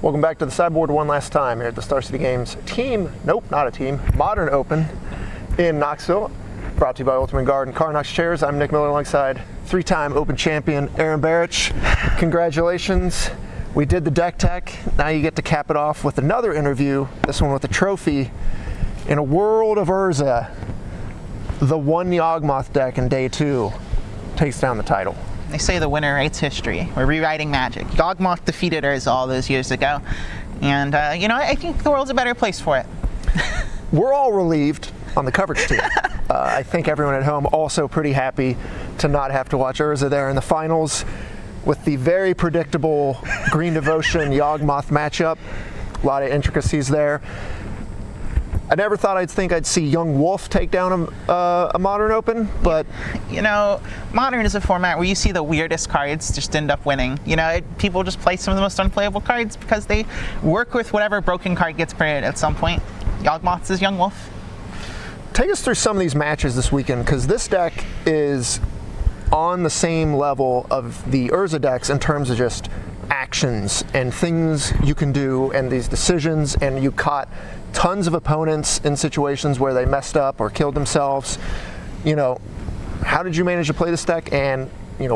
Welcome back to the sideboard one last time here at the Star City Games Modern Open in Knoxville. Brought to you by Ultimate Guard and KNOX Chairs. I'm Nick Miller alongside three-time Open champion Aaron Barich. Congratulations. We did the deck tech. Now you get to cap it off with another interview, this one with a trophy. In a world of Urza, the one Yawgmoth deck in day 2 takes down the title. They say the winner writes history. We're rewriting Magic. Yawgmoth defeated Urza all those years ago. And, I think the world's a better place for it. We're all relieved on the coverage team. I think everyone at home also pretty happy to not have to watch Urza there in the finals with the very predictable Green Devotion Yawgmoth matchup. A lot of intricacies there. I never thought I'd see Young Wolf take down a Modern Open, but... Modern is a format where you see the weirdest cards just end up winning. People just play some of the most unplayable cards because they work with whatever broken card gets printed at some point. Yawgmoth is Young Wolf. Take us through some of these matches this weekend, because this deck is on the same level of the Urza decks in terms of just actions and things you can do and these decisions, and you caught tons of opponents in situations where they messed up or killed themselves. How did you manage to play this deck, and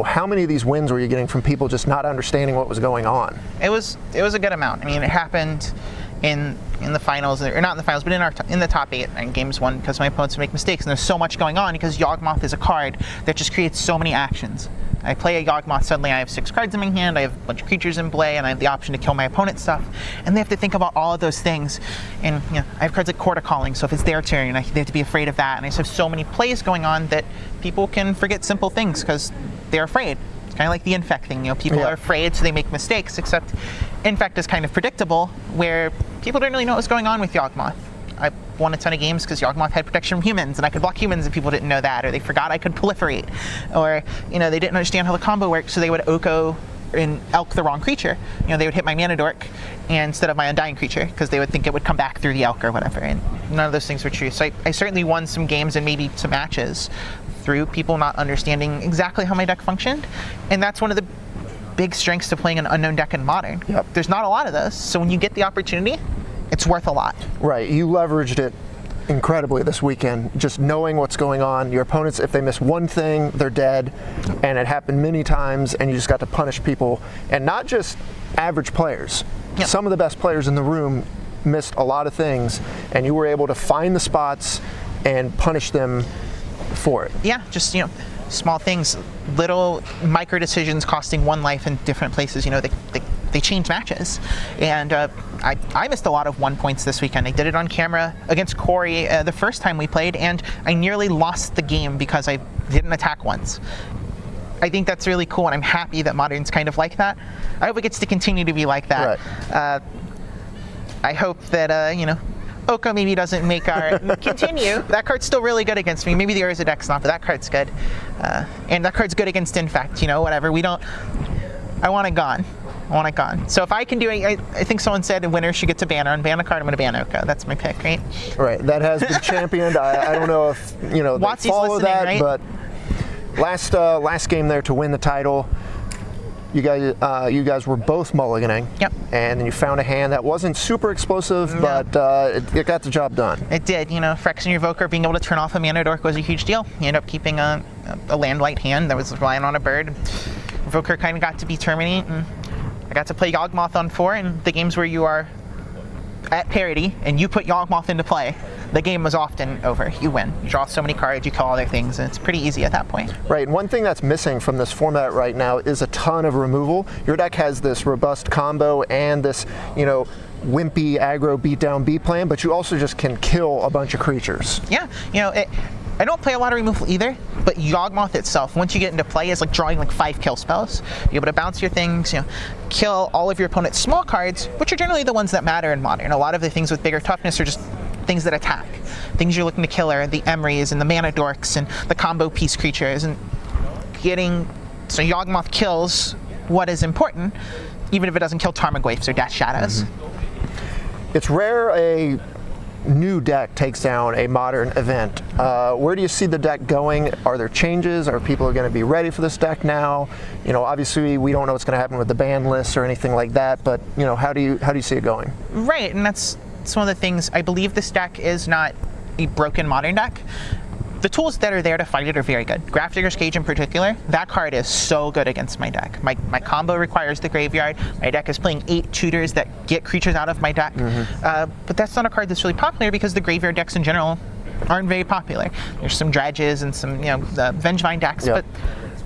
how many of these wins were you getting from people just not understanding what was going on? It was a good amount. It happened in the finals, or not in the finals, but in the top 8 in games 1, because my opponents make mistakes, and there's so much going on because Yawgmoth is a card that just creates so many actions. I play a Yawgmoth, suddenly I have 6 cards in my hand, I have a bunch of creatures in play, and I have the option to kill my opponent's stuff. And they have to think about all of those things. And I have cards like Court of Calling, so if it's their turn, they have to be afraid of that. And I just have so many plays going on that people can forget simple things because they're afraid. It's kind of like the Infect thing. People are afraid, so they make mistakes, except Infect is kind of predictable, where people don't really know what's going on with Yawgmoth. I won a ton of games because Yawgmoth had protection from humans, and I could block humans and people didn't know that, or they forgot I could proliferate, or they didn't understand how the combo worked, so they would Oko and Elk the wrong creature. They would hit my Mana Dork instead of my Undying creature because they would think it would come back through the Elk or whatever, and none of those things were true. So I certainly won some games and maybe some matches through people not understanding exactly how my deck functioned, and that's one of the big strengths to playing an unknown deck in Modern. Yep. There's not a lot of those, so when you get the opportunity, it's worth a lot. Right, you leveraged it incredibly this weekend, just knowing what's going on. Your opponents, if they miss one thing, they're dead, and it happened many times, and you just got to punish people, and not just average players. Yep. Some of the best players in the room missed a lot of things, and you were able to find the spots and punish them for it. Yeah, just small things, little micro decisions costing 1 life in different places. They change matches, and I missed a lot of 1 points this weekend. I did it on camera against Corey the first time we played, and I nearly lost the game because I didn't attack once. I think that's really cool, and I'm happy that Modern's kind of like that. I hope it gets to continue to be like that. Right. I hope that Oko maybe doesn't make our continue. That card's still really good against me. Maybe the Urza deck's not, but that card's good. And that card's good against Infect, whatever. I want it gone. So if I can do it, I think someone said a winner should get to ban her. On ban a card, I'm going to ban Oko. That's my pick, right? Right, that has been championed. I don't know if, they follow that, right? But last game there to win the title, you guys were both mulliganing. Yep. And then you found a hand that wasn't super explosive, but it got the job done. It did. Phyrexian your Evoker being able to turn off a Mana Dork was a huge deal. You end up keeping a land-light hand that was relying on a bird. Evoker kind of got to be Terminate, and I got to play Yawgmoth on 4, and the games where you are at parity and you put Yawgmoth into play, the game was often over. You win. You draw so many cards, you kill all their things, and it's pretty easy at that point. Right, and one thing that's missing from this format right now is a ton of removal. Your deck has this robust combo and this, wimpy aggro beatdown B plan, but you also just can kill a bunch of creatures. Yeah, I don't play a lot of removal either, but Yawgmoth itself, once you get into play, is like drawing like 5 kill spells. You're able to bounce your things, kill all of your opponent's small cards, which are generally the ones that matter in Modern. A lot of the things with bigger toughness are just things that attack. Things you're looking to kill are the Emrys and the Mana Dorks and the combo piece creatures, and so Yawgmoth kills what is important, even if it doesn't kill Tarmogoyfs or Death Shadows. It's rare a new deck takes down a modern event. Where do you see the deck going? Are there changes? Are people going to be ready for this deck now? Obviously we don't know what's going to happen with the ban list or anything like that, but how do you see it going? Right, and that's one of the things. I believe this deck is not a broken modern deck. The tools that are there to fight it are very good. Grafdigger's Cage in particular, that card is so good against my deck. My combo requires the graveyard. My deck is playing 8 tutors that get creatures out of my deck. But that's not a card that's really popular because the graveyard decks in general aren't very popular. There's some dredges and some the Vengevine decks, but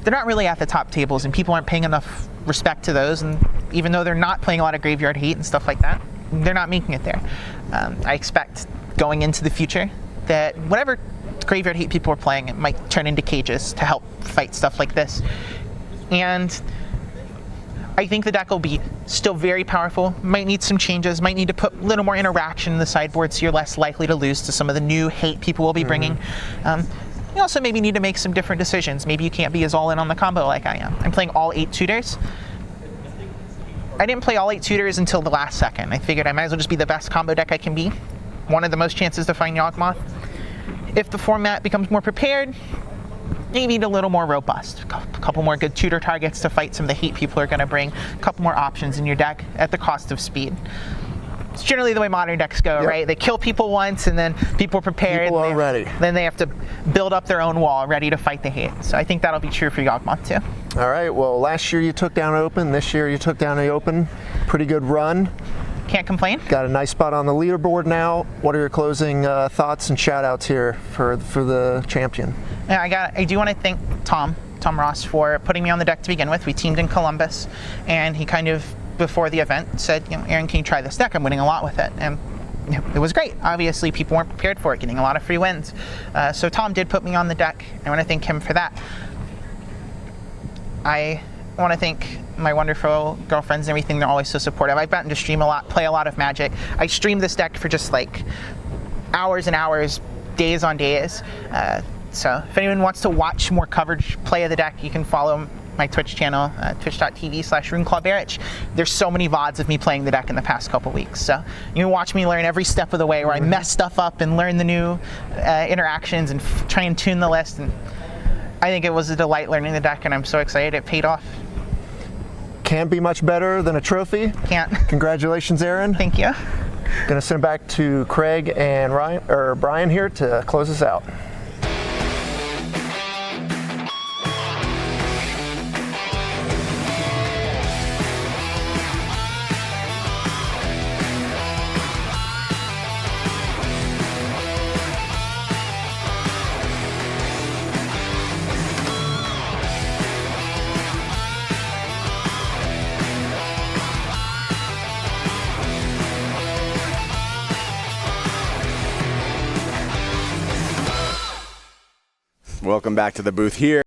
they're not really at the top tables, and people aren't paying enough respect to those. And even though they're not playing a lot of graveyard hate and stuff like that, they're not making it there. I expect going into the future that whatever graveyard hate people are playing, it might turn into cages to help fight stuff like this. And I think the deck will be still very powerful, might need some changes, might need to put a little more interaction in the sideboard so you're less likely to lose to some of the new hate people will be bringing. You also maybe need to make some different decisions. Maybe you can't be as all in on the combo like I am. I'm playing all 8 tutors. I didn't play all 8 tutors until the last second. I figured I might as well just be the best combo deck I can be. One of the most chances to find Yawgmoth. If the format becomes more prepared, maybe a little more robust. A couple more good tutor targets to fight some of the hate people are going to bring. A couple more options in your deck at the cost of speed. It's generally the way modern decks go, right? They kill people once and then people are prepared. People are ready. Then they have to build up their own wall ready to fight the hate. So I think that'll be true for Yawgmoth too. All right, well, last year you took down Open. This year you took down the Open. Pretty good run. Can't complain. Got a nice spot on the leaderboard now. What are your closing thoughts and shout outs here for the champion? Yeah, I do want to thank Tom Ross for putting me on the deck to begin with. We teamed in Columbus, and he kind of, before the event, said, Aaron, can you try this deck? I'm winning a lot with it. And it was great. Obviously, people weren't prepared for it, getting a lot of free wins. So Tom did put me on the deck. I want to thank him for that. I want to thank my wonderful girlfriends and everything. They're always so supportive. I've gotten to stream a lot, play a lot of Magic. I stream this deck for just like hours and hours, days on days. So if anyone wants to watch more coverage, play of the deck, you can follow my Twitch channel, twitch.tv/RuneClubBarich. There's so many VODs of me playing the deck in the past couple weeks. So you can watch me learn every step of the way where I mess stuff up and learn the new interactions and try and tune the list. And I think it was a delight learning the deck, and I'm so excited it paid off. Can't be much better than a trophy. Can't. Congratulations, Aaron. Thank you. Gonna send it back to Craig and Brian here to close us out. Welcome back to the booth here.